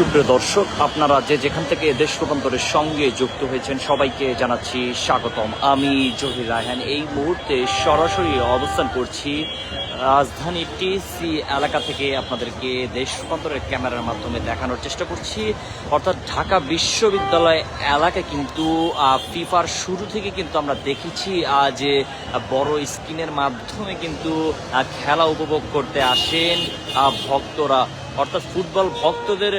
সুপ্রিয় দর্শক, আপনারা যেখান থেকে দেশ রূপান্তরের সঙ্গে যুক্ত হয়েছেন সবাইকে জানাচ্ছি স্বাগতম। আমি জহির রায়হান এই মুহূর্তে সরাসরি অবস্থান করছি রাজধানী টিসি এলাকা থেকে। আপনাদেরকে দেশ রূপান্তরের ক্যামেরার মাধ্যমে দেখানোর চেষ্টা করছি। অর্থাৎ ঢাকা বিশ্ববিদ্যালয় এলাকায় কিন্তু ফিফার শুরু থেকে কিন্তু আমরা দেখেছি যে বড় স্ক্রিনের মাধ্যমে কিন্তু খেলা উপভোগ করতে আসেন ভক্তরা। অর্থাৎ ফুটবল ভক্তদের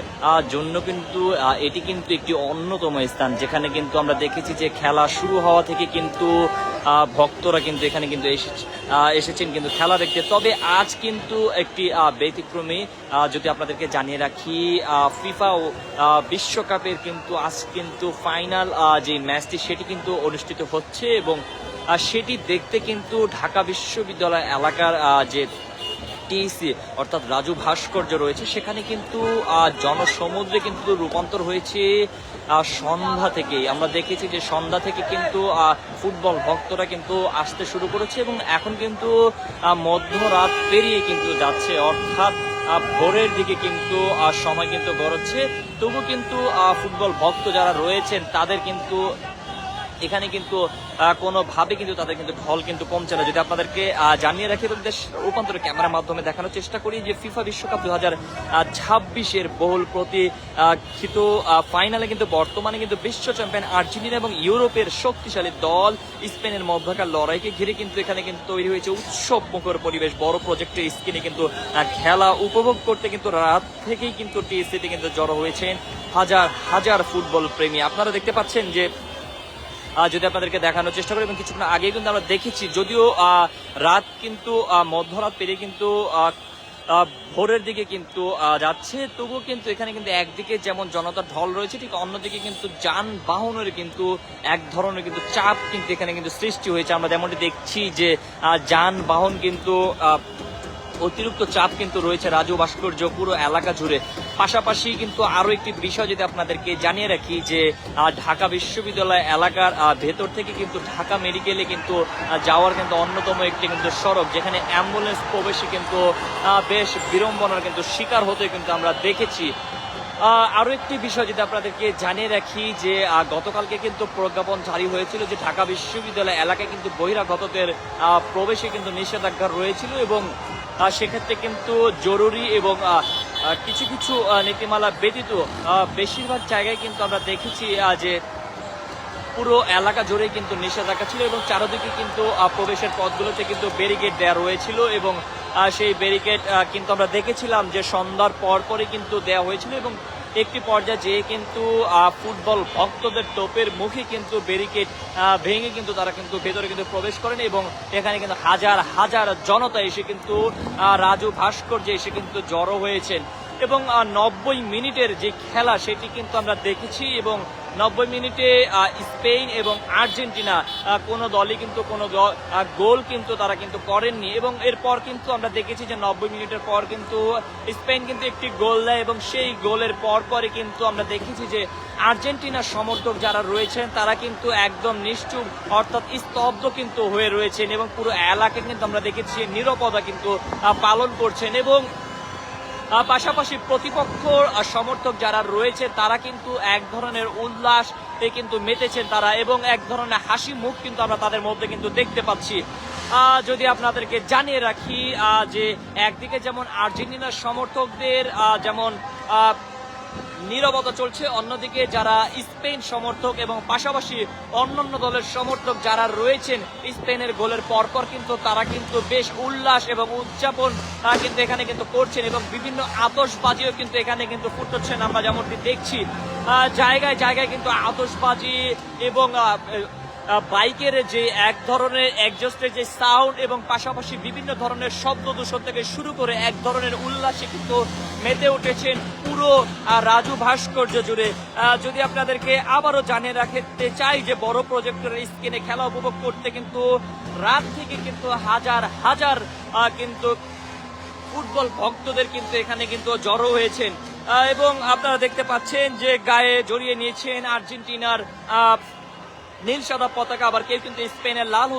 জন্য কিন্তু এটি কিন্তু একটি অন্যতম স্থান, যেখানে কিন্তু আমরা দেখেছি যে খেলা শুরু হওয়া থেকে কিন্তু ভক্তরা কিন্তু এখানে কিন্তু এসেছেন কিন্তু খেলা দেখতে। তবে আজ কিন্তু একটি ব্যতিক্রমী, যদি আপনাদেরকে জানিয়ে রাখি, ফিফা বিশ্বকাপের কিন্তু আজ কিন্তু ফাইনাল যে ম্যাচটি সেটি কিন্তু অনুষ্ঠিত হচ্ছে এবং সেটি দেখতে কিন্তু ঢাকা বিশ্ববিদ্যালয় এলাকার যে টিসি অর্থাৎ রাজু ভাস্কর্য রয়েছে সেখানে কিন্তু জনসমুদ্রে কিন্তু রূপান্তর হয়েছে সন্ধ্যা থেকেই। আমরা দেখেছি যে সন্ধ্যা থেকে কিন্তু ফুটবল ভক্তরা কিন্তু আসতে শুরু করেছে এবং এখন কিন্তু মধ্যরাত পেরিয়ে কিন্তু যাচ্ছে, অর্থাৎ ভোরের দিকে কিন্তু সময় কিন্তু গড়াচ্ছে। তবু কিন্তু ফুটবল ভক্ত যারা রয়েছেন তাদের কিন্তু এখানে কিন্তু কোনোভাবে কিন্তু তাদের কিন্তু ঢল কিন্তু কমছে না। যদি আপনাদেরকে জানিয়ে রাখি এবং দেশ রূপান্তরের ক্যামেরার মাধ্যমে দেখানোর চেষ্টা করি যে ফিফা বিশ্বকাপ 2026 বহুল প্রতীক্ষিত ফাইনালে কিন্তু বর্তমানে কিন্তু বিশ্ব চ্যাম্পিয়ন আর্জেন্টিনা এবং ইউরোপের শক্তিশালী দল স্পেনের মধ্যকার লড়াইকে ঘিরে কিন্তু এখানে কিন্তু তৈরি হয়েছে উৎসব মুখর পরিবেশ। বড় প্রজেক্টের স্ক্রিনে কিন্তু খেলা উপভোগ করতে কিন্তু রাত থেকেই কিন্তু টিএসসিতে কিন্তু জড়ো হয়েছেন হাজার হাজার ফুটবল প্রেমী। আপনারা দেখতে পাচ্ছেন যে যদি আপনাদেরকে দেখানোর চেষ্টা করি এবং কিছুক্ষণ আগে কিন্তু আমরা দেখেছি, যদিও রাত কিন্তু মধ্যরাত পেরিয়ে কিন্তু ভোরের দিকে কিন্তু যাচ্ছে, তবুও কিন্তু এখানে কিন্তু একদিকে যেমন জনতার ঢল রয়েছে, ঠিক অন্যদিকে কিন্তু যানবাহনের কিন্তু এক ধরনের কিন্তু চাপ কিন্তু এখানে কিন্তু সৃষ্টি হয়েছে। আমরা যেমনটি দেখছি যে যানবাহন কিন্তু অতিরিক্ত চাপ কিন্তু রয়েছে রাজু ভাস্কর্য পুরো এলাকা জুড়ে। পাশাপাশি কিন্তু আরো একটি বিষয় যদি আপনাদেরকে জানিয়ে রাখি যে ঢাকা বিশ্ববিদ্যালয় এলাকার ভেতর থেকে কিন্তু ঢাকা মেডিকেলে কিন্তু যাওয়ার কিন্তু অন্যতম একটি কিন্তু সড়ক, যেখানে অ্যাম্বুলেন্স প্রবেশে কিন্তু বেশ বিড়ম্বনার কিন্তু শিকার হতে কিন্তু আমরা দেখেছি। আরো একটি বিষয় যদি আপনাদেরকে জানিয়ে রাখি যে গতকালকে কিন্তু প্রজ্ঞাপন জারি হয়েছিল যে ঢাকা বিশ্ববিদ্যালয় এলাকায় কিন্তু বহিরাগতদের প্রবেশে কিন্তু নিষেধাজ্ঞা রয়েছিল এবং সেক্ষেত্রে কিন্তু জরুরি এবং কিছু কিছু নীতিমালা ব্যতীত বেশিরভাগ জায়গায় কিন্তু আমরা দেখেছি যে পুরো এলাকা জুড়ে কিন্তু নিষেধাজ্ঞা ছিল এবং চারদিকে কিন্তু প্রবেশের পথগুলোতে কিন্তু ব্যারিকেড দেওয়া রয়েছিল এবং সেই ব্যারিকেড কিন্তু আমরা দেখেছিলাম যে সন্ধ্যার পরই কিন্তু দেওয়া হয়েছিল এবং একটি পর্যায়ে যেয়ে কিন্তু ফুটবল ভক্তদের তোপের মুখে কিন্তু ব্যারিকেড ভেঙে কিন্তু তারা কিন্তু ভেতরে কিন্তু প্রবেশ করেন এবং এখানে কিন্তু হাজার হাজার জনতা এসে কিন্তু রাজু ভাস্কর্যে এসে কিন্তু জড়ো হয়েছেন এবং 90 মিনিটের যে খেলা সেটি কিন্তু আমরা দেখেছি এবং 90 মিনিটে স্পেন এবং আর্জেন্টিনা কোনো দলই কিন্তু কোনো গোল কিন্তু তারা কিন্তু করেননি এবং এরপর কিন্তু আমরা দেখেছি যে 90 মিনিটের পর কিন্তু স্পেন কিন্তু একটি গোল দেয় এবং সেই গোলের পরই কিন্তু আমরা দেখেছি যে আর্জেন্টিনার সমর্থক যারা রয়েছেন তারা কিন্তু একদম নিশ্চুপ অর্থাৎ স্তব্ধ কিন্তু হয়ে রয়েছেন এবং পুরো এলাকা কিন্তু আমরা দেখেছি নীরবতা কিন্তু পালন করছেন এবং পাশাপাশি প্রতিপক্ষ সমর্থক যারা রয়েছে তারা কিন্তু এক ধরনের উল্লাসে কিন্তু মেতেছেন তারা এবং এক ধরনের হাসি মুখ কিন্তু আমরা তাদের মধ্যে কিন্তু দেখতে পাচ্ছি। যদি আপনাদেরকে জানিয়ে রাখি যে একদিকে যেমন আর্জেন্টিনার সমর্থকদের যেমন নীরবতা চলছে, অন্যদিকে যারা স্পেন সমর্থক এবং পাশাপাশি অন্যান্য দলের সমর্থক যারা রয়েছেন স্পেনের গোলের পরপর কিন্তু তারা কিন্তু বেশ উল্লাস এবং উদযাপন কিন্তু এখানে কিন্তু করছেন এবং বিভিন্ন আতশবাজিও কিন্তু এখানে কিন্তু ফুটছেন। আমরা যেমনটি দেখছি জায়গায় জায়গায় কিন্তু আতশবাজি এবং বাইকের যে এক ধরনের এক্সজস্টের যে সাউন্ড এবং পাশাপাশি বিভিন্ন ধরনের শব্দ দূষণ থেকে শুরু করে এক ধরনের উল্লাসে কিন্তু মেতে উঠেছেন পুরো রাজু ভাস্কর্য জুড়ে। যদি আপনাদেরকে আবারও জানিয়ে রাখতে চাই যে বড় প্রজেক্টরের স্ক্রিনে খেলা উপভোগ করতে কিন্তু রাত থেকে কিন্তু হাজার হাজার কিন্তু ফুটবল ভক্তদের কিন্তু এখানে কিন্তু জড়ো হয়েছেন এবং আপনারা দেখতে পাচ্ছেন যে গায়ে জড়িয়ে নিয়েছেন আর্জেন্টিনার নীল সাদা পতাকা, আবার কেউ কিন্তু স্পেনের লাল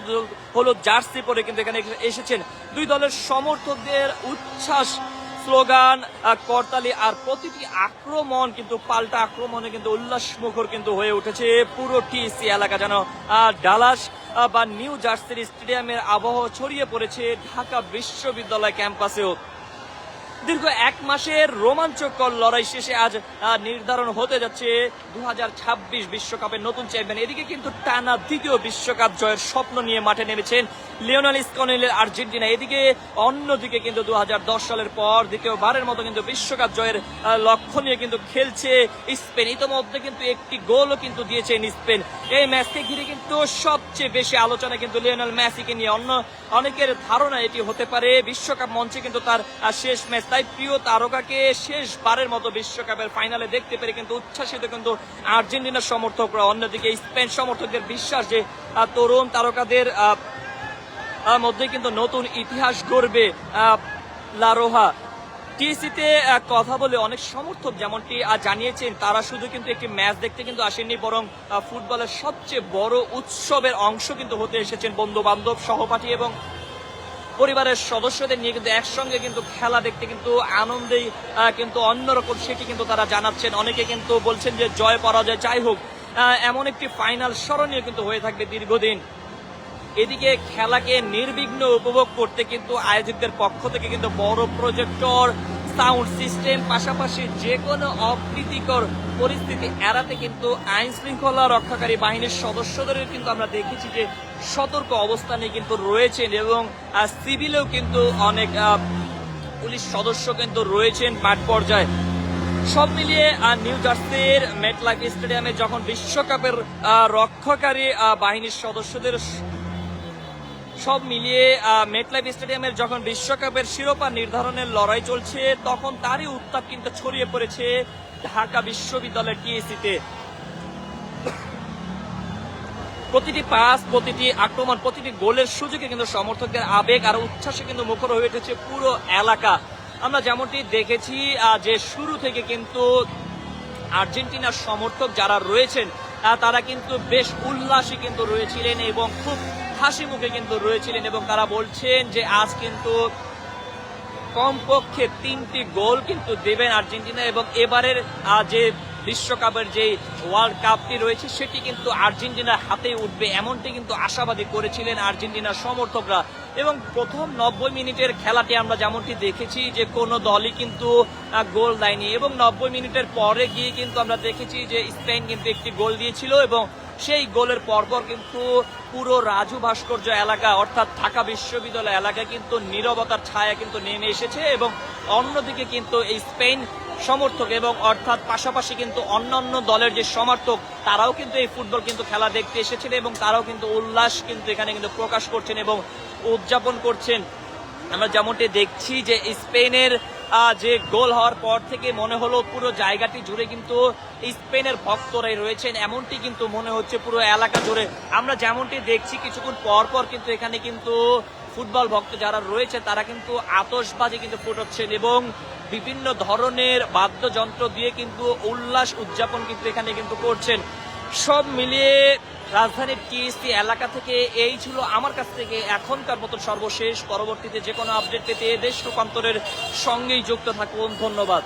হলুদ জার্সি পরে কিন্তু এখানে এসেছেন। দুই দলের সমর্থকদের উচ্ছ্বাস স্লোগান, করতালি আর প্রতিটি আক্রমণ কিন্তু পাল্টা আক্রমণে কিন্তু উল্লাসমুখর কিন্তু হয়ে উঠেছে পুরো টিএসসি এলাকা, যেন ডালাস বা নিউ জার্সির স্টেডিয়ামের আবহাওয়া ছড়িয়ে পড়েছে ঢাকা বিশ্ববিদ্যালয় ক্যাম্পাসেও। দীর্ঘ 1 মাসের রোমাঞ্চকর লড়াই শেষে আজ নির্ধারণ হতে যাচ্ছে 2026 বিশ্বকাপের নতুন চ্যাম্পিয়ন। এদিকে কিন্তু টানা দ্বিতীয় বিশ্বকাপ জয়ের স্বপ্ন নিয়ে মাঠে নেমেছেন লিওনেল স্কনেলের আর্জেন্টিনা। এদিকে অন্যদিকে কিন্তু 2010 সালের পর দ্বিতীয়বারের মতো কিন্তু বিশ্বকাপ জয়ের লক্ষ্য নিয়ে কিন্তু খেলছে স্পেন। ইতোমধ্যে কিন্তু একটি গোলও কিন্তু দিয়েছেন স্পেন। এই ম্যাচকে ঘিরে কিন্তু সবচেয়ে বেশি আলোচনা কিন্তু লিওনেল মেসিকে নিয়ে। অনেকের ধারণা এটি হতে পারে বিশ্বকাপ মঞ্চে কিন্তু তার শেষ ম্যাচ। তাই প্রিয় তারকাকে শেষবারের মতো বিশ্বকাপের ফাইনালে দেখতে পেরে কিন্তু উচ্ছ্বাসিত কিন্তু আর্জেন্টিনার সমর্থকরা। অন্যদিকে স্পেন সমর্থকদের বিশ্বাস যে তরুণ তারকাদের মধ্যে কিন্তু নতুন ইতিহাস গড়বে লা রোহা। টিএসসিতে কথা বলে অনেক সমর্থক যেমনটি জানিয়েছেন, তারা শুধু কিন্তু একটি ম্যাচ দেখতে কিন্তু আসেননি, বরং ফুটবলের সবচেয়ে বড় উৎসবের অংশ কিন্তু হতে এসেছেন। বন্ধু বান্ধব, সহপাঠী এবং পরিবারের সদস্যদের নিয়ে কিন্তু একসঙ্গে কিন্তু খেলা দেখতে কিন্তু আনন্দেই কিন্তু অন্যরকম, সেটি কিন্তু তারা জানাচ্ছেন। অনেকে কিন্তু বলছেন যে জয় পরাজয় যাই হোক, এমন একটি ফাইনাল স্মরণীয় কিন্তু হয়ে থাকবে দীর্ঘদিন। এদিকে খেলাকে নির্বিঘ্ন উপভোগ করতে কিন্তু আয়োজকদের পক্ষ থেকে কিন্তু বড় প্রজেক্টর, সাউন্ড সিস্টেম, পাশাপাশি যে কোনো অপ্রীতিকর পরিস্থিতি এড়াতে কিন্তু আইন শৃঙ্খলা রক্ষাকারী বাহিনীর সদস্যদের কিন্তু আমরা দেখেছি যে সতর্ক অবস্থানে কিন্তু রয়েছেন, এবং সিভিলেও কিন্তু অনেক পুলিশ সদস্য কিন্তু রয়েছেন মাঠ পর্যায়ে। সব মিলিয়ে নিউ জার্সির মেটলাইফ স্টেডিয়ামে যখন বিশ্বকাপের রক্ষাকারী বাহিনীর সদস্যদের সব মিলিয়ে মেটলাইফ স্টেডিয়ামের যখন বিশ্বকাপের শিরোপা নির্ধারণের লড়াই চলছে, তখন তারই উত্তাপ কিন্তু ছড়িয়ে পড়েছে ঢাকা বিশ্ববিদ্যালয়ের টিএসসিতে। প্রতিটি পাস, প্রতিটি আক্রমণ, প্রতিটি গোলের সুযোগে কিন্তু সমর্থকদের আবেগ আর উচ্ছ্বাসে কিন্তু মুখর হয়ে উঠেছে পুরো এলাকা। আমরা যেমনটি দেখেছি যে শুরু থেকে কিন্তু আর্জেন্টিনার সমর্থক যারা রয়েছেন তারা কিন্তু বেশ উল্লাসী কিন্তু রয়েছিলেন এবং খুব হাসি মুখে কিন্তু রয়েছিলেন, এবং তারা বলছেন যে আজ কিন্তু কমপক্ষে 3টি গোল কিন্তু দেবেন আর্জেন্টিনা, এবং এবারের যে বিশ্বকাপের যে ওয়ার্ল্ড কাপটি রয়েছে সেটি কিন্তু আর্জেন্টিনার হাতে উঠবে, এমনটি কিন্তু আশাবাদী করেছিলেন আর্জেন্টিনার সমর্থকরা। এবং প্রথম 90 মিনিটের খেলাটি আমরা যেমনটি দেখেছি যে কোনো দলই কিন্তু গোল দেয়নি, এবং 90 মিনিটের পরে গিয়ে কিন্তু আমরা দেখেছি যে স্পেন কিন্তু একটি গোল দিয়েছিল, এবং সেই গোলের পরপর কিন্তু পুরো রাজু ভাস্কর্য এলাকা অর্থাৎ ঢাকা বিশ্ববিদ্যালয় এলাকায় কিন্তু নীরবতার ছায়া কিন্তু নেমে এসেছে। এবং অন্যদিকে কিন্তু এই স্পেন সমর্থক এবং অর্থাৎ পাশাপাশি কিন্তু অন্যান্য দলের যে সমর্থক তারাও কিন্তু এই ফুটবল কিন্তু খেলা দেখতে এসেছেন, এবং তারাও কিন্তু উল্লাস কিন্তু এখানে কিন্তু প্রকাশ করছেন এবং উদযাপন করছেন। আমরা যেমনটি দেখছি যে স্পেনের যে গোল হওয়ার পর থেকে মনে হলো পুরো জায়গাটি জুড়ে কিন্তু স্পেনের ভক্তরাই রয়েছেন, এমনটি কিন্তু মনে হচ্ছে পুরো এলাকা জুড়ে। আমরা যেমনটি দেখছি কিছুক্ষণ পর পর কিন্তু এখানে কিন্তু ফুটবল ভক্ত যারা রয়েছে তারা কিন্তু আতশবাজি কিন্তু ফুটাচ্ছেন এবং বিভিন্ন ধরনের বাদ্যযন্ত্র দিয়ে কিন্তু উল্লাস উদযাপন কিন্তু এখানে কিন্তু করছেন। সব মিলিয়ে রাজধানীর টিএসসি এলাকা থেকে এই ছিল আমার কাছ থেকে এখনকার মতো সর্বশেষ। পরবর্তীতে যে কোনো আপডেট পেতে দেশ রূপান্তরের সঙ্গেই যুক্ত থাকুন। ধন্যবাদ।